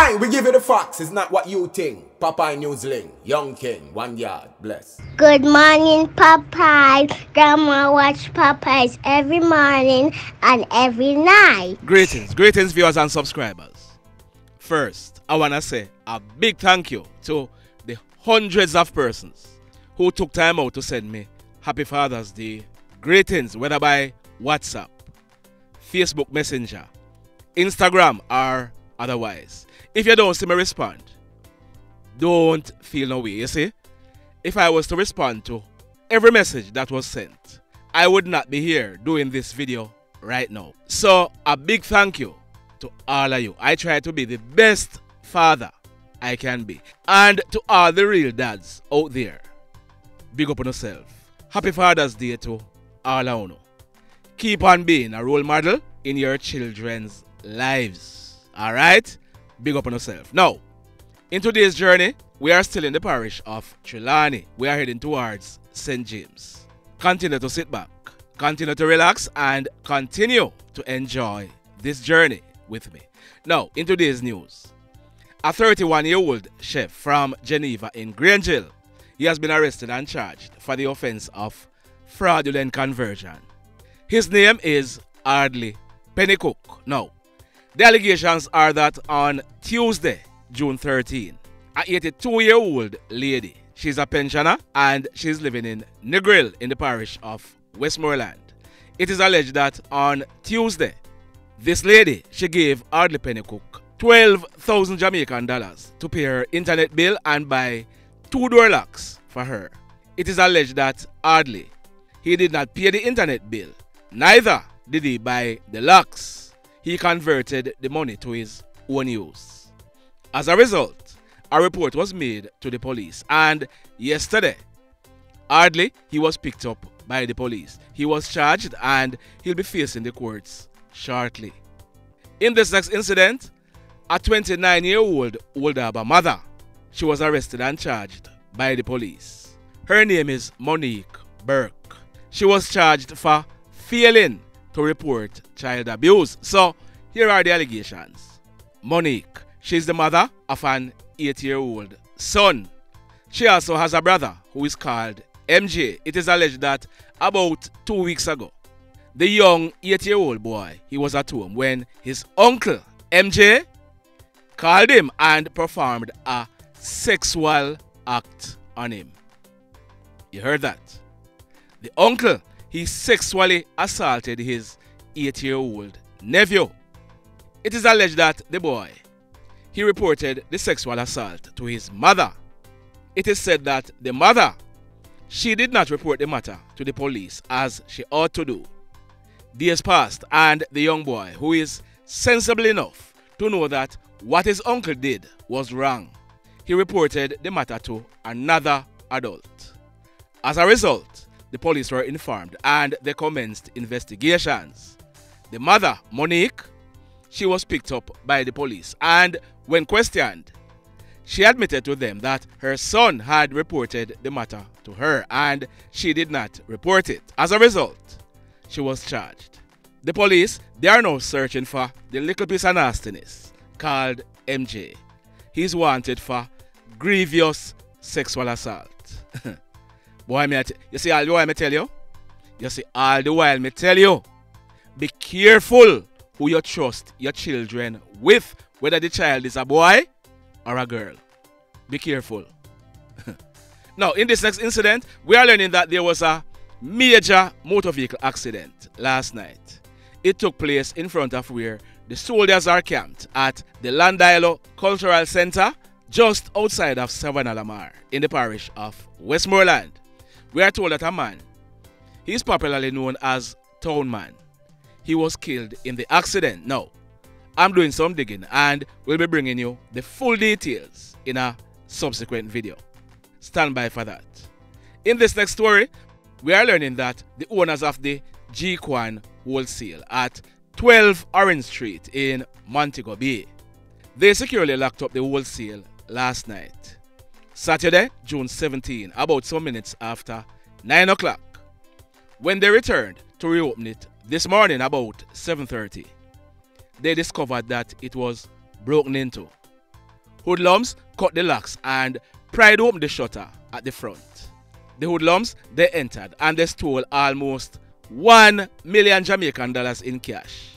Aye, we give you the facts. It's not what you think. Popeye Newsling, Young King, 1 yard, bless. Good morning, Popeye. Grandma watch Popeyes every morning and every night. Greetings, viewers and subscribers. First, I want to say a big thank you to the hundreds of persons who took time out to send me Happy Father's Day greetings, whether by WhatsApp, Facebook Messenger, Instagram, or otherwise. If you don't see me respond, don't feel no way. You see, if I was to respond to every message that was sent, I would not be here doing this video right now. So a big thank you to all of you. I try to be the best father I can be. And to all the real dads out there, big up on yourself. Happy Father's Day to all of you. Keep on being a role model in your children's lives. Alright? Big up on yourself. Now, in today's journey, we are still in the parish of Trelawney. We are heading towards St. James. Continue to sit back, continue to relax, and continue to enjoy this journey with me. Now, in today's news, a 31-year-old chef from Geneva in Grangeville, he has been arrested and charged for the offense of fraudulent conversion. His name is Audley Pennicooke. Now, the allegations are that on Tuesday, June 13, an 82-year-old lady, she's a pensioner and she's living in Negril in the parish of Westmoreland. It is alleged that on Tuesday, this lady, she gave Audley Pennicooke 12,000 Jamaican dollars to pay her internet bill and buy 2 door locks for her. It is alleged that Audley, he did not pay the internet bill, neither did he buy the locks. He converted the money to his own use. As a result, a report was made to the police, and yesterday, Audley, he was picked up by the police. He was charged and he'll be facing the courts shortly. In this next incident, a 29-year-old Oldaba mother, she was arrested and charged by the police. Her name is Monique Burke. She was charged for failing to report child abuse. So, here are the allegations. Monique, she's the mother of an 8-year-old son. She also has a brother who is called MJ. It is alleged that about 2 weeks ago, the young 8-year-old boy, he was at home when his uncle MJ called him and performed a sexual act on him. You heard that? The uncle, he sexually assaulted his 8-year-old nephew. It is alleged that the boy, he reported the sexual assault to his mother. It is said that the mother, she did not report the matter to the police as she ought to do. Days passed and the young boy, who is sensible enough to know that what his uncle did was wrong, he reported the matter to another adult. As a result, the police were informed and they commenced investigations. The mother, Monique, she was picked up by the police, and when questioned, she admitted to them that her son had reported the matter to her and she did not report it. As a result, she was charged. The police, they are now searching for the little piece of nastiness called MJ. He's wanted for grievous sexual assault. Boy, you see all the while me tell you? You see all the while me tell you? Be careful who you trust your children with, whether the child is a boy or a girl. Be careful. Now, in this next incident, we are learning that there was a major motor vehicle accident last night. It took place in front of where the soldiers are camped at the Landilo Cultural Center, just outside of Savannah Lamar, in the parish of Westmoreland. We are told that a man, he is popularly known as Tallman, he was killed in the accident. Now, I'm doing some digging and we'll be bringing you the full details in a subsequent video. Stand by for that. In this next story, we are learning that the owners of the Quan Wholesale at 12 Orange Street in Montego Bay, they securely locked up the wholesale last night, Saturday, June 17, about some minutes after 9 o'clock. When they returned to reopen it this morning about 7:30, they discovered that it was broken into. Hoodlums cut the locks and pried open the shutter at the front. The hoodlums, they entered and they stole almost 1 million Jamaican dollars in cash,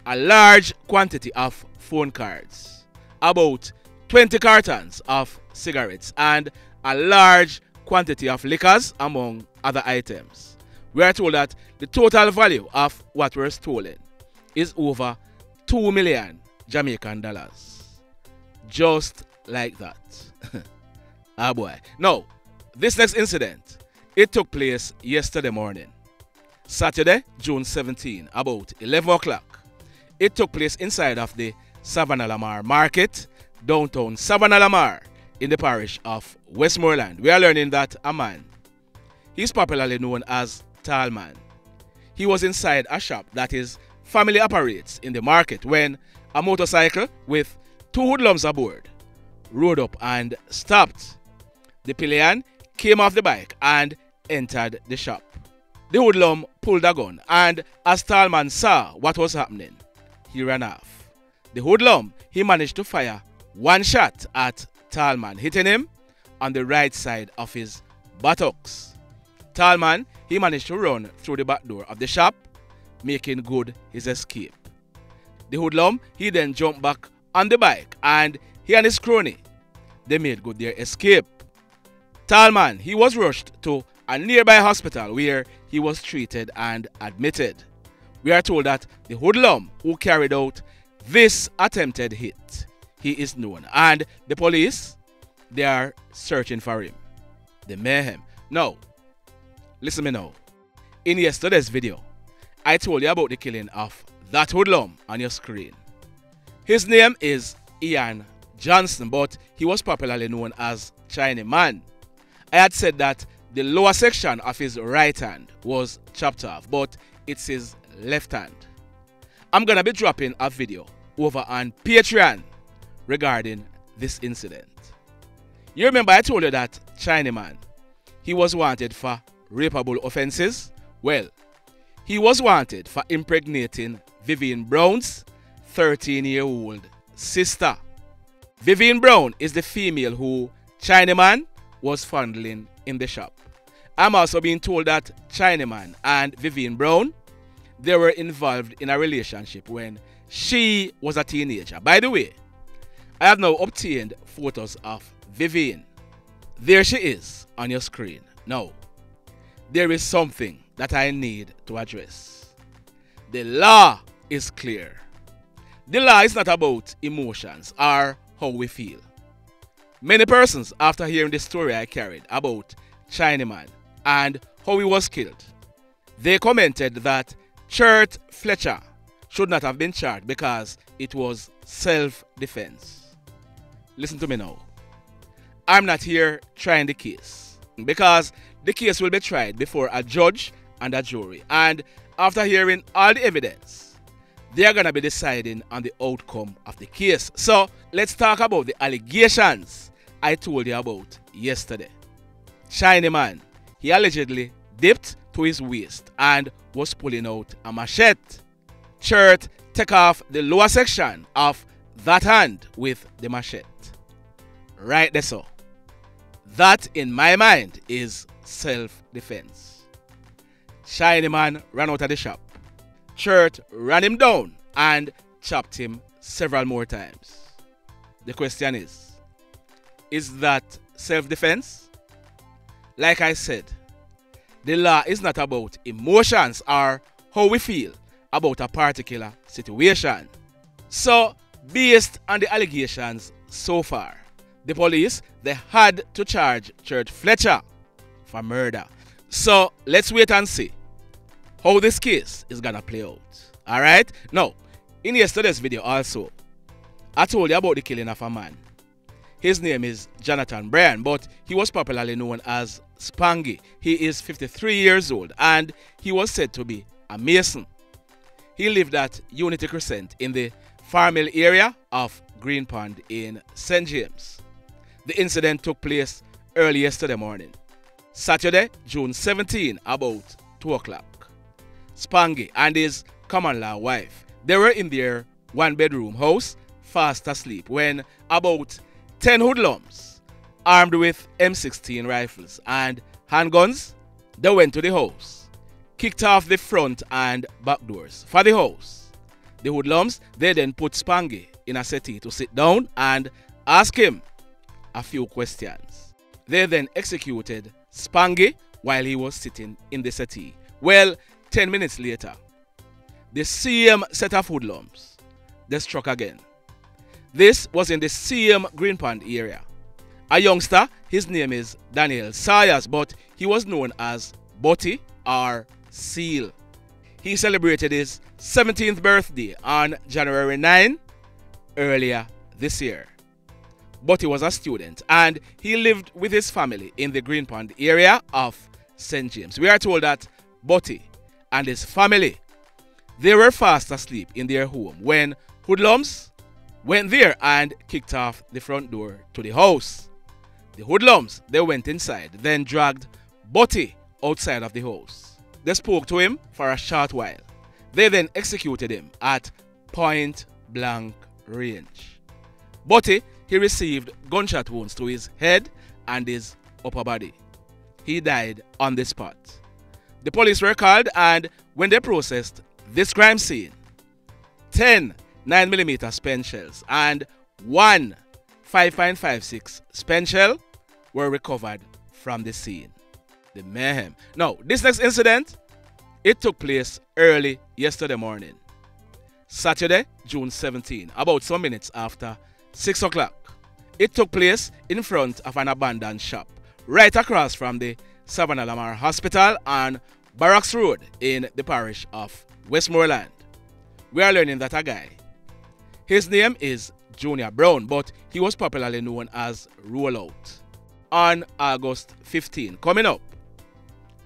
a large quantity of phone cards, about 20 cartons of cigarettes, and a large quantity of liquors, among other items. We are told that the total value of what were stolen is over 2 million Jamaican dollars. Just like that. Ah boy. Now, this next incident, it took place yesterday morning. Saturday, June 17, about 11 o'clock. It took place inside of the Savannah Lamar Market, downtown Savannah Lamar, in the parish of Westmoreland. We are learning that a man, he's popularly known as Tallman. He was inside a shop that his family operates in the market when a motorcycle with 2 hoodlums aboard rode up and stopped. The pillion came off the bike and entered the shop. The hoodlum pulled a gun, and as Tallman saw what was happening, he ran off. The hoodlum, he managed to fire 1 shot at Tallman, hitting him on the right side of his buttocks. Tallman, he managed to run through the back door of the shop, making good his escape. The hoodlum, he then jumped back on the bike, and he and his crony, they made good their escape. Tallman, he was rushed to a nearby hospital where he was treated and admitted. We are told that the hoodlum who carried out this attempted hit, he is known, and the police, they are searching for him. The mayhem. Now, listen me now. In yesterday's video, I told you about the killing of that hoodlum on your screen. His name is Ian Johnson, but he was popularly known as Chinaman. I had said that the lower section of his right hand was chopped off, but it's his left hand. I'm gonna be dropping a video over on Patreon regarding this incident. You remember I told you that Chinaman, he was wanted for rapeable offenses? Well, he was wanted for impregnating Viviene Brown's 13-year-old sister. Viviene Brown is the female who Chinaman was fondling in the shop. I'm also being told that Chinaman and Viviene Brown, they were involved in a relationship when she was a teenager. By the way, I have now obtained photos of Vivene. There she is on your screen. Now, there is something that I need to address. The law is clear. The law is not about emotions or how we feel. Many persons, after hearing the story I carried about Chinaman and how he was killed, they commented that Churt Fletcher should not have been charged because it was self-defense. Listen to me now. I'm not here trying the case because the case will be tried before a judge and a jury, and after hearing all the evidence, they are going to be deciding on the outcome of the case. So let's talk about the allegations I told you about yesterday. Chinaman, he allegedly dipped to his waist and was pulling out a machete. Churt took off the lower section of that hand with the machete. Right there, so. That, in my mind, is self-defense. Chinaman ran out of the shop. Churt ran him down and chopped him several more times. The question is that self-defense? Like I said, the law is not about emotions or how we feel about a particular situation. So, based on the allegations so far, the police, they had to charge Churt Fletcher for murder. So, let's wait and see how this case is gonna play out. Alright? Now, in yesterday's video also, I told you about the killing of a man. His name is Johnathan Bryan, but he was popularly known as Spangy. He is 53 years old and he was said to be a Mason. He lived at Unity Crescent in the Farmill area of Green Pond in St. James. The incident took place early yesterday morning, Saturday, June 17, about 2 o'clock. Spangy and his common-law wife, they were in their one-bedroom house fast asleep when about 10 hoodlums armed with M16 rifles and handguns, they went to the house, kicked off the front and back doors for the house. The hoodlums, they then put Spangy in a settee to sit down and ask him a few questions. They then executed Spangy while he was sitting in the settee. Well, 10 minutes later, the same set of hoodlums, they struck again. This was in the same Green Pond area. A youngster, his name is Daniel Sawyers, but he was known as Butty or Seal. He celebrated his 17th birthday on January 9 earlier this year. Butty was a student and he lived with his family in the Green Pond area of St. James. We are told that Butty and his family, they were fast asleep in their home when hoodlums went there and kicked off the front door to the house. The hoodlums, they went inside, then dragged Butty outside of the house. They spoke to him for a short while. They then executed him at point blank range. Butty, he received gunshot wounds to his head and his upper body. He died on the spot. The police were called, and when they processed this crime scene, 10 9mm spent shells and 1 5.56 spent shell were recovered from the scene. The mayhem. Now, this next incident, it took place early yesterday morning, Saturday, June 17, about some minutes after 6 o'clock. It took place in front of an abandoned shop right across from the Savannah Lamar Hospital on Barracks Road in the parish of Westmoreland. We are learning that a guy, his name is Junior Brown, but he was popularly known as Rollout. On August 15, coming up,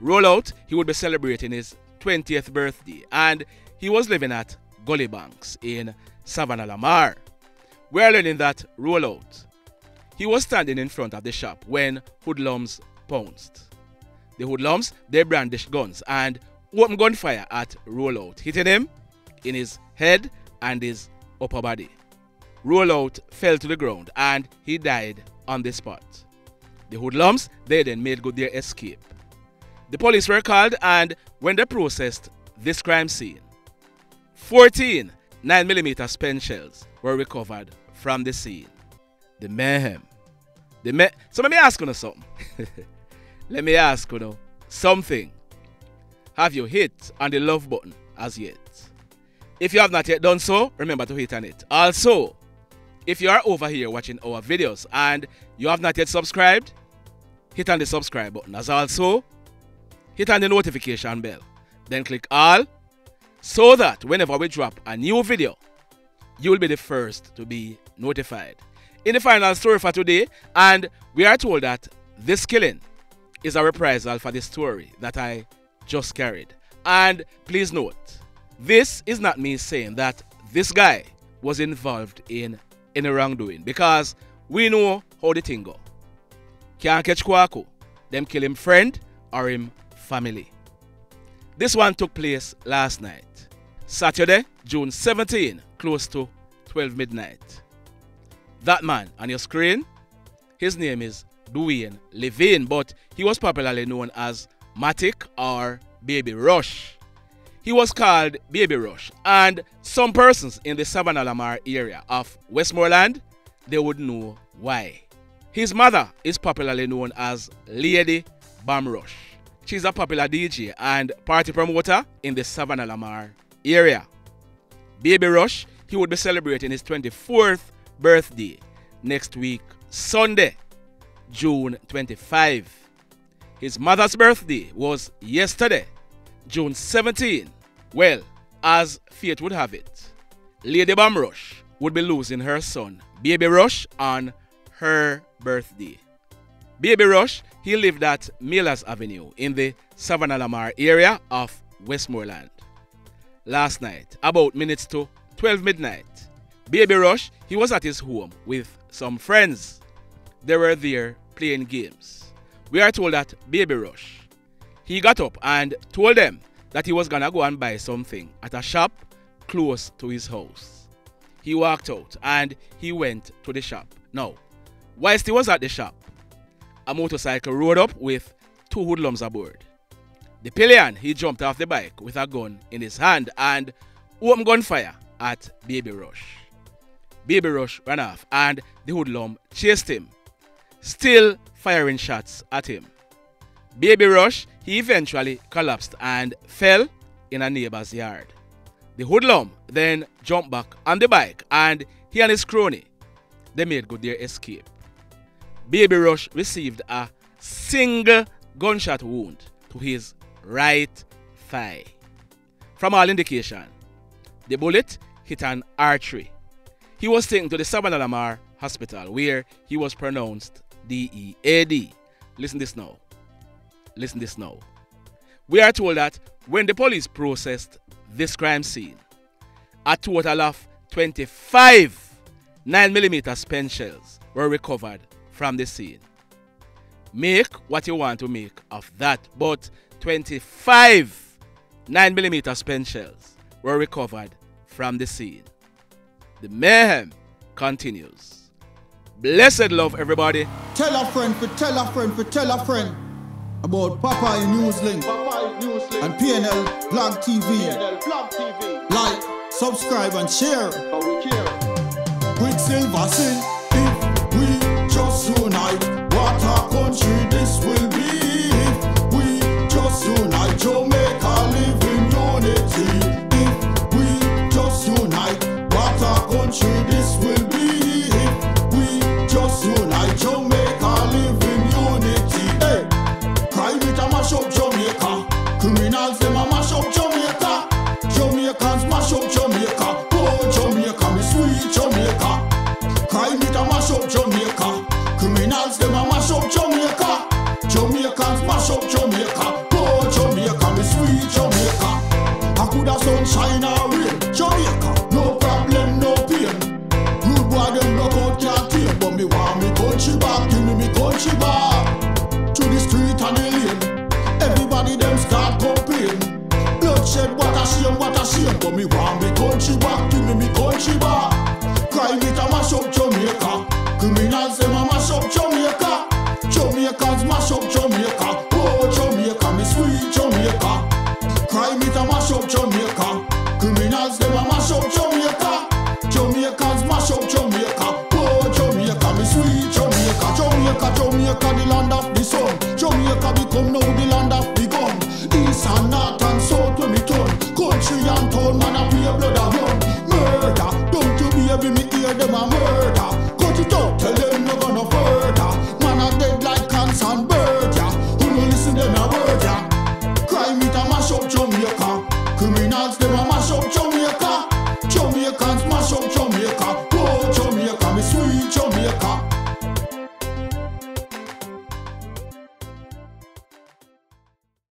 Rollout, he would be celebrating his 20th birthday, and he was living at Gully Banks in Savannah Lamar. We are learning that Rollout, he was standing in front of the shop when hoodlums pounced. The hoodlums, they brandished guns and opened gunfire at Rollout, hitting him in his head and his upper body. Rollout fell to the ground and he died on the spot. The hoodlums, they then made good their escape. The police were called, and when they processed this crime scene, 14 9mm spent shells were recovered from the scene. The mayhem. So let me ask you something. Let me ask you something. Have you hit on the love button as yet? If you have not yet done so, remember to hit on it. Also, if you are over here watching our videos and you have not yet subscribed, hit on the subscribe button. As also, hit on the notification bell. Then click all, so that whenever we drop a new video, you will be the first to be notified. In the final story for today, and we are told that this killing is a reprisal for the story that I just carried. And please note, this is not me saying that this guy was involved in any wrongdoing, because we know how the thing go. Can't catch Kwaku, them kill him friend or him family. This one took place last night, Saturday, June 17, close to 12 midnight. That man on your screen, his name is Dwayne Levene, but he was popularly known as Matic or Baby Rush. He was called Baby Rush, and some persons in the Savannah Lamar area of Westmoreland, they would know why. His mother is popularly known as Lady Bam Rush. She's a popular DJ and party promoter in the Savannah Lamar area. Baby Rush, he would be celebrating his 24th birthday next week, Sunday, June 25. His mother's birthday was yesterday, June 17. Well, as fate would have it, Lady Bam Rush would be losing her son, Baby Rush, on her birthday. Baby Rush, he lived at Millers Avenue in the Savannah Lamar area of Westmoreland. Last night, about minutes to 12 midnight, Baby Rush, he was at his home with some friends. They were there playing games. We are told that Baby Rush, he got up and told them that he was gonna go and buy something at a shop close to his house. He walked out and he went to the shop. Now, Whilst he was at the shop, a motorcycle rode up with 2 hoodlums aboard. The pillion, he jumped off the bike with a gun in his hand and opened gunfire at Baby Rush. Baby Rush ran off and the hoodlum chased him, still firing shots at him. Baby Rush, he eventually collapsed and fell in a neighbor's yard. The hoodlum then jumped back on the bike and he and his crony, they made good their escape. Baby Rush received a single gunshot wound to his right thigh. From all indication, the bullet hit an artery. He was taken to the Sabanalamar Hospital where he was pronounced DEAD. Listen this now. Listen this now. We are told that when the police processed this crime scene, a total of 25 9mm spent shells were recovered from the scene. Make what you want to make of that, but 25 9mm spent shells were recovered from the scene. The mayhem continues. Blessed love, everybody. Tell a friend for tell a friend for tell a friend about Popeye Newslink and PNL Blog TV. Like, subscribe and share. Quicksilver sing, if we just unite, what a country this will be. If we just unite, Jamaica live in unity. If we just unite, what a country this will be. If we just unite, Jamaica live in unity. Hey, crime it a mash up Jamaica. Criminals them a mash up Jamaica. Jamaicans mash up Jamaica. Oh Jamaica, me sweet Jamaica. Crime it a mash up Jamaica. Criminals them a mash up Jamaica. Jamaicans mash up Jamaica. Oh Jamaica, me sweet Jamaica. I coulda sunshine or rain. Jamaica, no problem, no pain. Rude boy them knock out can't tame, but me want me country back. Give me country back. To the street and the lane. Everybody them start complain. Bloodshed, what a shame, but me want me country back. Give me country back. Crime it a mash up Jamaica. Criminals them a mash up Jamaica. Jamaicans mash up Jamaica. Oh Jamaica, me sweet Jamaica. Crime it a mash up Jamaica. Criminals them a mash up Jamaica.